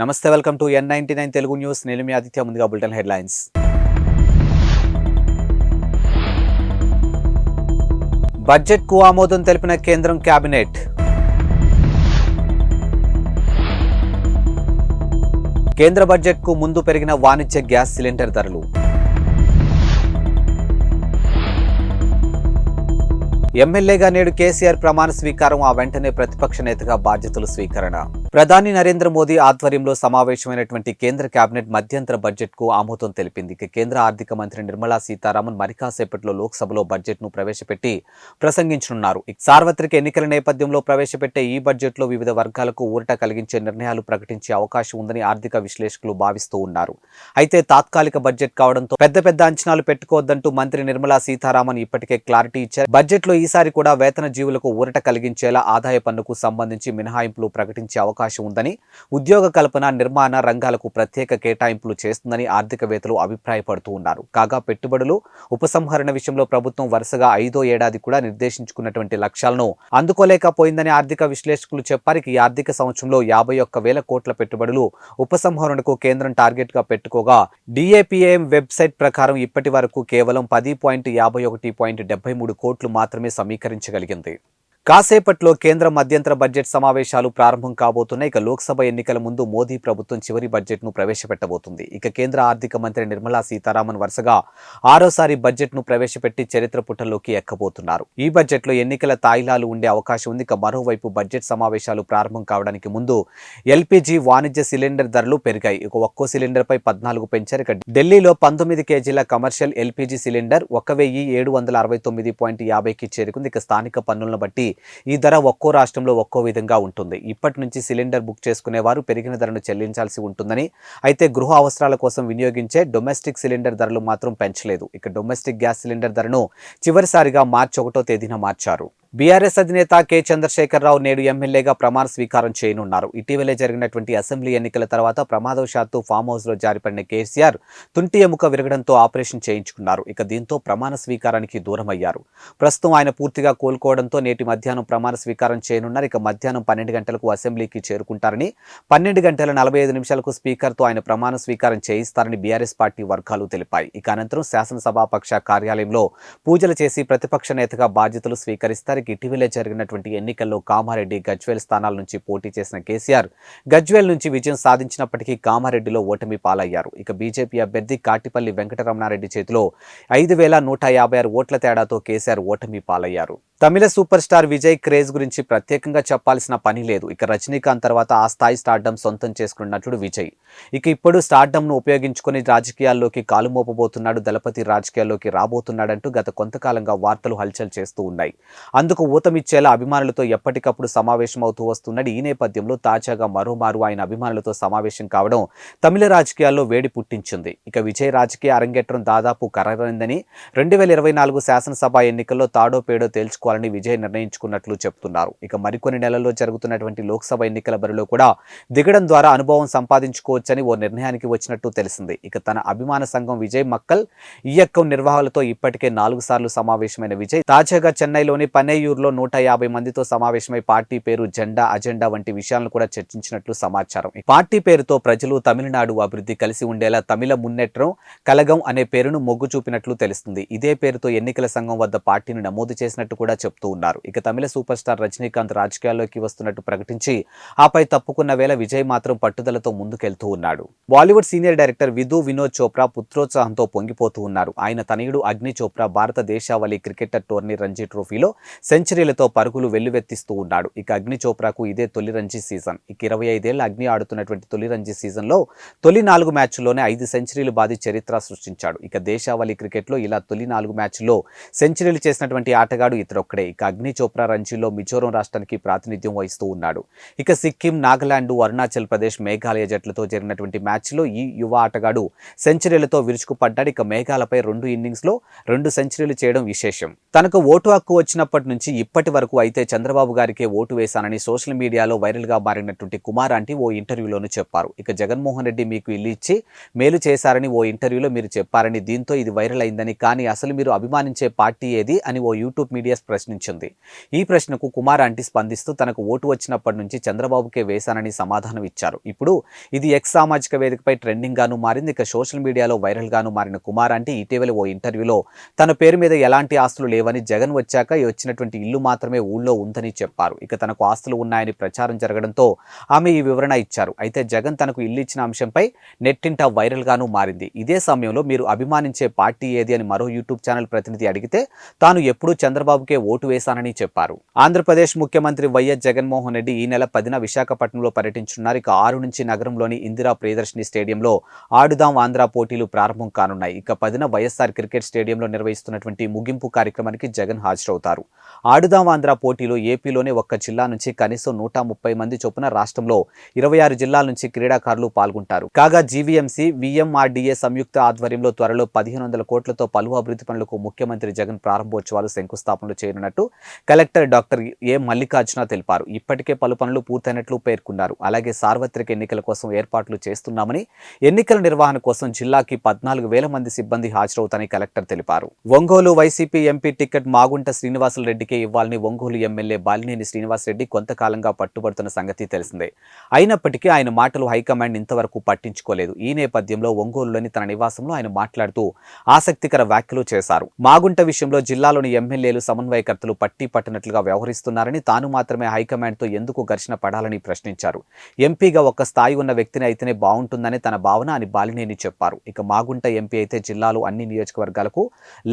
నమస్తే, welcome to N99 Telugu news. నేను మీ ఆదిత్య. ముందుగా బులెటిన్ హెడ్లైన్స్. బడ్జెట్కు ఆమోదం తెలిపిన కేంద్రం కేబినెట్. కేంద్ర బడ్జెట్కు ముందు పెరిగిన వాణిజ్య గ్యాస్ సిలిండర్ ధరలు. ఎమ్మెల్యేగా నేడు కేసీఆర్ ప్రమాణ స్వీకారం, ఆ వెంటనే ప్రతిపక్ష నేతగా బాధ్యతలు స్వీకరణ. ప్రధాని నరేంద్ర మోదీ ఆధ్వర్యంలో సమావేశమైనటువంటి కేంద్ర కేబినెట్ మధ్యంతర బడ్జెట్కు ఆమోదం తెలిపింది. కేంద్ర ఆర్థిక మంత్రి నిర్మలా సీతారామన్ మరి కాసేపట్లో లోక్సభలో బడ్జెట్ను ప్రవేశపెట్టి ప్రసంగించనున్నారు. సార్వత్రిక ఎన్నికల నేపథ్యంలో ప్రవేశపెట్టే ఈ బడ్జెట్లో వివిధ వర్గాలకు ఊరట కలిగించే నిర్ణయాలు ప్రకటించే అవకాశం ఉందని ఆర్థిక విశ్లేషకులు భావిస్తూ ఉన్నారు. అయితే తాత్కాలిక బడ్జెట్ కావడంతో పెద్ద అంచనాలు పెట్టుకోవద్దంటూ మంత్రి నిర్మలా సీతారామన్ ఇప్పటికే క్లారిటీ ఇచ్చారు. బడ్జెట్లో ఈసారి కూడా వేతన జీవులకు ఊరట కలిగించేలా ఆదాయ పన్నుకు సంబంధించి మినహాయింపులు ప్రకటించే అవకాశం ఉందని, ఉద్యోగ కల్పన, నిర్మాణ రంగాలకు ప్రత్యేక కేటాయింపులు చేస్తుందని ఆర్థికవేత్తలు అభిప్రాయపడుతూ ఉన్నారు. కాగా పెట్టుబడులు ఉపసంహరణ విషయంలో ప్రభుత్వం వరుసగా 5వ ఏడాది కూడా నిర్దేశించుకున్నటువంటి లక్ష్యాలను అందుకోలేకపోయిందని ఆర్థిక విశ్లేషకులు చెప్పారు. ఈ ఆర్థిక సంవత్సరంలో 51,000 కోట్ల పెట్టుబడులు ఉపసంహరణకు కేంద్రం టార్గెట్ గా పెట్టుకోగా, DAPM వెబ్సైట్ ప్రకారం ఇప్పటి వరకు కేవలం 10,51,73 కోట్లు మాత్రమే సమీకరించగలిగింది. కాసేపట్లో కేంద్ర మధ్యంతర బడ్జెట్ సమావేశాలు ప్రారంభం కాబోతున్నాయి. లోక్సభ ఎన్నికల ముందు మోదీ ప్రభుత్వం చివరి బడ్జెట్ను ప్రవేశపెట్టబోతుంది. కేంద్ర ఆర్థిక మంత్రి నిర్మలా సీతారామన్ వరుసగా 6వసారి బడ్జెట్ను ప్రవేశపెట్టి చరిత్ర పుటల్లోకి ఎక్కబోతున్నారు. ఈ బడ్జెట్లో ఎన్నికల తాయిలాలు ఉండే అవకాశం ఉంది. మరోవైపు బడ్జెట్ సమావేశాలు ప్రారంభం కావడానికి ముందు LPG వాణిజ్య సిలిండర్ ధరలు పెరిగాయి. ఒక్కో సిలిండర్ పై 14 పెంచారు. ఢిల్లీలో 19 కేజీల కమర్షియల్ LPG సిలిండర్ 1,769.50కి చేరుకుంది. స్థానిక పన్నులను బట్టి ఈ ధర ఒక్కో రాష్ట్రంలో ఒక్కో విధంగా ఉంటుంది. ఇప్పటి నుంచి సిలిండర్ బుక్ చేసుకునేవారు పెరిగిన ధరను చెల్లించాల్సి ఉంటుందని, అయితే గృహ అవసరాల కోసం వినియోగించే డొమెస్టిక్ సిలిండర్ ధరలు మాత్రం పెంచలేదు. డొమెస్టిక్ గ్యాస్ సిలిండర్ ధరను చివరిసారిగా మార్చి 1వ తేదీన మార్చారు. బీఆర్ఎస్ అధినేత కె చంద్రశేఖరరావు నేడు ఎమ్మెల్యేగా ప్రమాణ స్వీకారం చేయనున్నారు. ఇటీవలే జరిగినటువంటి అసెంబ్లీ ఎన్నికల తర్వాత ప్రమాదవశాత్తు ఫామ్ హౌస్ లో జారిపడిన కేసీఆర్ తుంటి ఎముక విరగడంతో ఆపరేషన్ చేయించుకున్నారు. దీంతో ప్రమాణ స్వీకారానికి దూరమయ్యారు. ప్రస్తుతం ఆయన పూర్తిగా కోలుకోవడంతో నేటి మధ్యాహ్నం ప్రమాణ స్వీకారం చేయనున్నారు. మధ్యాహ్నం 12 గంటలకు అసెంబ్లీకి చేరుకుంటారని, 12:45 స్పీకర్తో ఆయన ప్రమాణ స్వీకారం చేయిస్తారని బీఆర్ఎస్ పార్టీ వర్గాలు తెలిపాయి. అనంతరం శాసనసభాపక్ష కార్యాలయంలో పూజలు చేసి ప్రతిపక్ష నేతగా బాధ్యతలు స్వీకరిస్తారు. ఇటీవలే జరిగినటువంటి ఎన్నికల్లో కామారెడ్డి, గజ్వేల్ స్థానాల నుంచి పోటీ చేసిన కేసీఆర్ గజ్వేల్ నుంచి విజయం సాధించినప్పటికీ కామారెడ్డిలో ఓటమి పాలయ్యారు. బీజేపీ అభ్యర్థి కాటిపల్లి వెంకటరమణారెడ్డి చేతిలో 5,156 ఓట్ల తేడాతో కేసీఆర్ ఓటమి పాలయ్యారు. తమిళ సూపర్ స్టార్ విజయ్ క్రేజ్ గురించి ప్రత్యేకంగా చెప్పాల్సిన పని లేదు. రజనీకాంత్ తర్వాత ఆ స్థాయి స్టార్డమ్ సొంతం చేసుకున్న నటుడు విజయ్. ఇప్పుడు స్టార్డమ్ ను ఉపయోగించుకుని రాజకీయాల్లోకి కాలు మోపబోతున్నాడు. దళపతి రాజకీయాల్లోకి రాబోతున్నాడంటూ గత కొంతకాలంగా వార్తలు హల్చల్ చేస్తూ ఉన్నాయి. అందుకు ఊతమిచ్చేలా అభిమానులతో ఎప్పటికప్పుడు సమావేశమవుతూ వస్తున్నాడు. ఈ నేపథ్యంలో తాజాగా మరోమారు ఆయన అభిమానులతో సమావేశం కావడం తమిళ రాజకీయాల్లో వేడి పుట్టించింది. విజయ్ రాజకీయ అరంగేట్రం దాదాపు ఖరారైందని, 2024 శాసనసభ ఎన్నికల్లో తాడో పేడో తేల్చుకోవాలని విజయ్ నిర్ణయించుకున్నట్లు చెప్తున్నారు. మరికొన్ని నెలల్లో జరుగుతున్నటువంటి లోక్సభ ఎన్నికల బరిలో కూడా దిగడం ద్వారా అనుభవం సంపాదించుకోవచ్చని ఓ నిర్ణయానికి వచ్చినట్టు తెలిసింది. తన అభిమాన సంఘం విజయ్ మక్కల్ ఇయక్కం నిర్వాహకులతో ఇప్పటికే 4 సార్లు సమావేశమైన విజయ్ తాజాగా చెన్నైలోని పనేయూరులో 150 మందితో సమావేశమై పార్టీ పేరు, జెండా, అజెండా వంటి విషయాలను కూడా చర్చించినట్లు సమాచారం. పార్టీ పేరుతో ప్రజలు తమిళనాడు అభివృద్ధి కలిసి ఉండేలా తమిళ మున్నేట్రం కలగం అనే పేరును మొగ్గు చూపినట్లు తెలుస్తుంది. ఇదే పేరుతో ఎన్నికల సంఘం వద్ద పార్టీని నమోదు చేసినట్టు కూడా చెప్తూ ఉన్నారు. తమిళ సూపర్ స్టార్ రజనీకాంత్ రాజకీయాల్లోకి వస్తున్నట్టు ప్రకటించి ఆపై తప్పుకున్న వేళ విజయ్ మాత్రం పట్టుదలతో ముందుకెళ్తూ ఉన్నాడు. బాలీవుడ్ సీనియర్ డైరెక్టర్ వినోద్ చోప్రా పుత్రోత్సాహంతో పొంగిపోతూ ఉన్నారు. ఆయన తనయుడు అగ్ని చోప్రా భారత దేశావళి క్రికెటర్ టోర్నీ రంజీ ట్రోఫీలో సెంచరీలతో పరుగులు వెల్లువెత్తిస్తూ ఉన్నాడు. అగ్ని చోప్రాకు ఇదే తొలి రంజీ సీజన్. 25 ఏళ్ల అగ్ని ఆడుతున్నటువంటి తొలి రంజీ సీజన్లో తొలి 4 మ్యాచ్ల్లోనే 5 సెంచరీలు బాది చరిత్ర సృష్టించాడు. దేశావళి క్రికెట్లో ఇలా తొలి 4 మ్యాచ్ల్లో సెంచరీలు చేసినటువంటి ఆటగాడు ఇతరొక్కడే. అగ్ని చోప్రా రంజీలో మిజోరం రాష్ట్రానికి ప్రాతినిధ్యం వహిస్తూ ఉన్నాడు. సిక్కిం, నాగాలాండ్, అరుణాచల్ ప్రదేశ్, మేఘాలయ జట్లతో జరిగినటువంటి మ్యాచ్లో ఈ యువ ఆటగాడు సెంచరీలతో విరుచుకుపడ్డాడు. మేఘాలపై 2 ఇన్నింగ్స్లో 2 సెంచరీలు చేయడం విశేషం. తనకు ఓటు హక్కు వచ్చినప్పటి నుంచి ఇప్పటి వరకు అయితే చంద్రబాబు గారికే ఓటు వేశానని సోషల్ మీడియాలో వైరల్ గా మారినటువంటి కుమార్ ఆంటీ ఓ ఇంటర్వ్యూలోనూ చెప్పారు. జగన్మోహన్ రెడ్డి మీకు ఇల్లు ఇచ్చి మేలు చేశారని ఓ ఇంటర్వ్యూలో మీరు చెప్పారని, దీంతో ఇది వైరల్ అయిందని, కానీ అసలు మీరు అభిమానించే పార్టీ ఏది అని ఓ యూట్యూబ్ మీడియా ప్రశ్నించింది. ఈ ప్రశ్నకు కుమార్ ఆంటీ స్పందిస్తూ తనకు ఓటు వచ్చినప్పటి నుంచి చంద్రబాబుకే వేశానని సమాధానం ఇచ్చారు. ఇప్పుడు ఇది ఎక్స్ సామాజిక వేదికపై ట్రెండింగ్ గాను మారింది. ఇక సోషల్ మీడియాలో వైరల్ గాను మారిన కుమార్ ఆంటీ ఇటీవల ఓ ఇంటర్వ్యూలో తన పేరు మీద ఎలాంటి ఆస్తులు లేవని, జగన్ వచ్చాక వచ్చినటువంటి ఇల్లు మాత్రమే ఊళ్ళో ఉందని చెప్పారు. ఇక తనకు ఆస్తులు ఉన్నాయని ప్రచారం జరగడంతో ఆమె ఈ వివరణ ఇచ్చారు. అయితే జగన్ తనకు ఇల్లు ఇచ్చిన అంశంపై నెట్టింట వైరల్ గాను మారింది. ఇదే సమయంలో మీరు అభిమానించే పార్టీ ఏది అని మరో యూట్యూబ్ ఛానల్ ప్రతినిధి అడిగితే తాను ఎప్పుడూ చంద్రబాబుకే ఓటు వేశానని చెప్పారు. ఆంధ్రప్రదేశ్ ముఖ్యమంత్రి వైఎస్ జగన్మోహన్ రెడ్డి ఈ నెల 10న విశాఖపట్నంలో పర్యటించనున్నారు. ఇక 6 నుంచి నగరంలోని ఇందిరా ప్రియదర్శిని స్టేడియంలో ఆడుదాం ఆంధ్ర పోటీలు ప్రారంభం కానున్నాయి. ఇక 10న వైఎస్ఆర్ క్రికెట్ స్టేడియంలో నిర్వహిస్తున్నటువంటి ముగింపు కార్యక్రమానికి జగన్ హాజరవుతారు. ఆడుదాం ఆంధ్ర పోటీలో ఏపీలోనే ఒక్క జిల్లా నుంచి కనీసం 130 మంది చొప్పున రాష్ట్రంలో 26 జిల్లాల నుంచి క్రీడాకారులు పాల్గొంటారు. కాగా జీవీఎంసీ, వీఎంఆర్డీఏ సంయుక్త ఆధ్వర్యంలో త్వరలో 1500 కోట్లతో పలు అభివృద్ధి పనులకు ముఖ్యమంత్రి జగన్ ప్రారంభోత్సవాలు శంకుస్థాపనలు చేయనున్నట్టు కలెక్టర్ డాక్టర్ ఏ మల్లికార్జున తెలిపారు. ఇప్పటికే పలు పనులు పూర్తయినట్లు పేర్కొన్నారు. అలాగే సార్వత్రిక ఎన్నికల కోసం ఏర్పాట్లు చేస్తున్నామని, ఎన్నికల నిర్వహణ కోసం జిల్లాకి 14,000 మంది సిబ్బంది హాజరవుతారని కలెక్టర్ తెలిపారు. ఒంగోలు వైసీపీ ఎంపీ టికెట్ మాగుంట శ్రీనివాసరెడ్డికే ఇవ్వాలని ఒంగోలు ఎమ్మెల్యే బాలినేని శ్రీనివాసరెడ్డి కొంతకాలంగా పట్టుబడుతున్న సంగతి తెలిసిందే. అయినప్పటికీ ఆయన మాటలు హైకమాండ్ ఇంతవరకు పట్టించుకోలేదు. ఈ నేపథ్యంలో ఒంగోలులోని తన నివాసంలో ఆయన మాట్లాడుతూ ఆసక్తికర వ్యాఖ్యలు చేశారు. మాగుంట విషయంలో జిల్లాలోని ఎమ్మెల్యేలు సమన్వయకర్తలు పట్టినట్లుగా వ్యవహరిస్తున్నారని, తాను మాత్రమే హైకమాండ్తో ఎందుకు ఘర్షణ పడాలని ప్రశ్నించారు. ఎంపీగా ఒక స్థాయి ఉన్న వ్యక్తిని అయితేనే బాగుంటుందని తన భావన అని బాలినేని చెప్పారు. ఇక మాగుంట ఎంపీ అయితే జిల్లాలో అన్ని నియోజకవర్గాలకు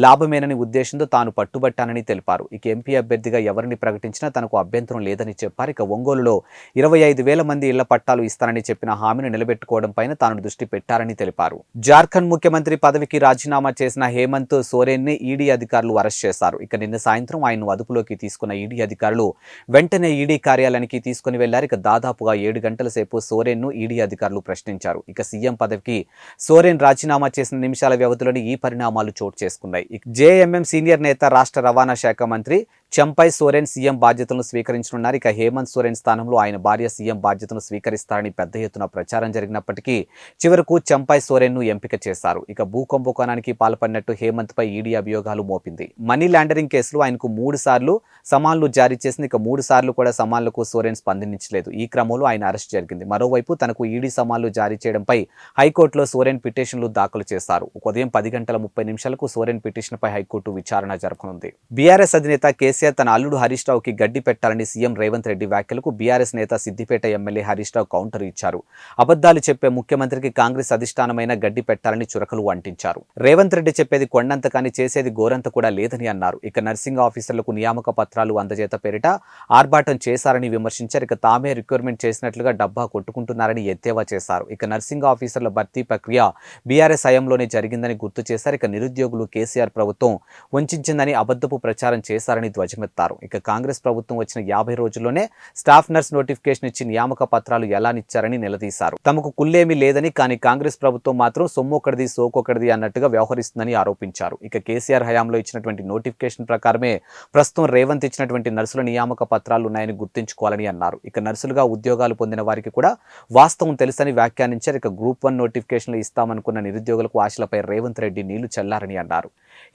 లాభమేనని ఉద్దేశంతో తాను పట్టుబట్టానని తెలిపారు. ఇక ఎంపీ అభ్యర్థిగా ఎవరిని ప్రకటించినా తనకు అభ్యంతరం లేదని చెప్పారు. ఇక ఒంగోలులో 25,000 మంది ఇళ్ల పట్టాలు ఇస్తానని చెప్పిన హామీని నిలబెట్టుకోవడం పైన తాను దృష్టి పెట్టారని తెలిపారు. జార్ఖండ్ ముఖ్యమంత్రి పదవికి రాజీనామా చేసిన హేమంత్ సోరెన్ ని ఈడీ అధికారులు అరెస్ట్ చేశారు. ఇక నిన్న సాయంత్రం ఆయన్ను అదుపులోకి తీసుకున్న ఈడీ అధికారులు వెంటనే ఈడీ కార్యాలయానికి తీసుకుని వెళ్లారు. ఇక దాదాపుగా 7 గంటల సేపు సోరెన్ ను ఈడీ అధికారులు ప్రశ్నించారు. ఇక సీఎం పదవికి సోరెన్ రాజీనామా చేసిన నిమిషాల వ్యవధిలోని ఈ పరిణామాలు చోటు చేసుకున్నాయి. జేఎంఎం సీనియర్ నేత, రాష్ట్ర రవాణా శాఖ మంత్రి చంపై సోరెన్ సీఎం బాధ్యతలను స్వీకరించనున్నారు. ఇక హేమంత్ సోరెన్ స్థానంలో ఆయన భార్య సీఎం బాధ్యతలను స్వీకరిస్తారని పెద్ద ఎత్తున ప్రచారం జరిగినప్పటికీ చివరకు చంపై సోరెన్ ను ఎంపిక చేశారు. ఇక భూ కుంభకోణానికి పాల్పడినట్టు హేమంత్ పై ఈడీ అభియోగాలు మోపింది. మనీ లాండరింగ్ కేసులో ఆయనకు 3 సార్లు సమాన్లు జారీ చేసింది. ఇక 3 సార్లు కూడా సమాన్లకు సోరెన్ స్పందించలేదు. ఈ క్రమంలో ఆయన అరెస్ట్ జరిగింది. మరోవైపు తనకు ఈడీ సమాన్లు జారీ చేయడంపై హైకోర్టులో సోరెన్ పిటిషన్లు దాఖలు చేశారు. ఉదయం 10:30 సోరెన్ పిటిషన్పై హైకోర్టు విచారణ జరపనుంది. బీఆర్ఎస్ అధినేత కేసీఆర్ తన అల్లుడు హరీష్ రావుకి గడ్డి పెట్టాలని సీఎం రేవంత్ రెడ్డి వ్యాఖ్యలకు బీఆర్ఎస్ నేత సిద్దిపేట ఎమ్మెల్యే హరీష్ రావు కౌంటర్ ఇచ్చారు. అబద్ధాలు చెప్పే ముఖ్యమంత్రికి కాంగ్రెస్ అధిష్టానమైన గడ్డి పెట్టాలని చురకలు అంటించారు. రేవంత్ రెడ్డి చెప్పేది కొండంత కానీ చేసేది గోరంత కూడా లేదని అన్నారు. ఇక నర్సింగ్ ఆఫీసర్లకు నియామక పత్రాలు అందజేత పేరిట ఆర్భాటం చేశారని విమర్శించారు. ఇక తామే రిక్రూట్మెంట్ చేసినట్లుగా డబ్బా కొట్టుకుంటున్నారని ఎద్దేవా చేశారు. ఇక నర్సింగ్ ఆఫీసర్ల భర్తీ ప్రక్రియ బీఆర్ఎస్ హయాంలోనే జరిగిందని గుర్తు చేశారు. ఇక నిరుద్యోగులు కేసీఆర్ ప్రభుత్వం వంచిందని అబద్ధపు ప్రచారం చేశారని ధ్వజమెత్తారు. ఇక కాంగ్రెస్ ప్రభుత్వం వచ్చిన 50 రోజుల్లోనే స్టాఫ్ నర్స్ నోటిఫికేషన్ ఇచ్చి నియామక పత్రాలు ఎలా నిచ్చారని నిలదీశారు. తమకు కుల్లేమీ లేదని, కానీ కాంగ్రెస్ ప్రభుత్వం మాత్రం సొమ్మొకటిది సోకొకటిది అన్నట్టుగా వ్యవహరిస్తుందని ఆరోపించారు. ఇక కేసీఆర్ హయాంలో ఇచ్చినటువంటి నోటిఫికేషన్ ప్రకారమే ప్రస్తుతం రేవంత్ ఇచ్చినటువంటి నర్సుల నియామక పత్రాలు ఉన్నాయని గుర్తుంచుకోవాలని అన్నారు. ఇక నర్సులుగా ఉద్యోగాలు పొందిన వారికి కూడా వాస్తవం తెలుసని వ్యాఖ్యానించారు. ఇక గ్రూప్ 1 నోటిఫికేషన్లు ఇస్తామనుకున్న నిరుద్యోగులకు ఆశలపై రేవంత్ రెడ్డి నీళ్లు చల్లారని అన్నారు.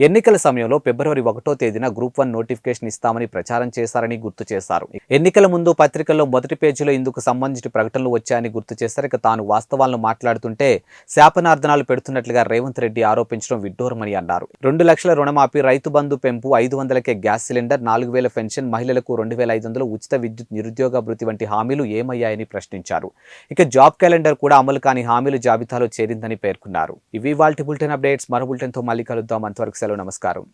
ఎన్నికల సమయంలో ఫిబ్రవరి 1వ తేదీన గ్రూప్ 1 నోటిఫికేషన్ ఇస్తామని ప్రచారం చేశారని గుర్తు చేశారు. ఎన్నికల ముందు పత్రికల్లో మొదటి పేజీలో ఇందుకు సంబంధించిన ప్రకటనలు వచ్చాయని గుర్తు చేశారు. ఇక తాను వాస్తవాలను మాట్లాడుతుంటే శాపనార్థనాలు పెడుతున్నట్లుగా రేవంత్ రెడ్డి ఆరోపించడం విడ్డూరమని అన్నారు. 2 లక్షల రుణమాఫీ, రైతు బంధు పెంపు, 500కే గ్యాస్ సిలిండర్, 4,000 పెన్షన్, మహిళలకు 2,500 ఉచిత విద్యుత్, నిరుద్యోగ భృతి వంటి హామీలు ఏమయ్యాయని ప్రశ్నించారు. ఇక జాబ్ క్యాలెండర్ కూడా అమలు కాని హామీలు జాబితాలో చేరిందని పేర్కొన్నారు. ఇవి వాల్టి బులెటిన్ అప్డేట్స్. మరో బులెటిన్తో మళ్ళీ కలుద్దాం. అంతవరకు సెలవు. నమస్కారం.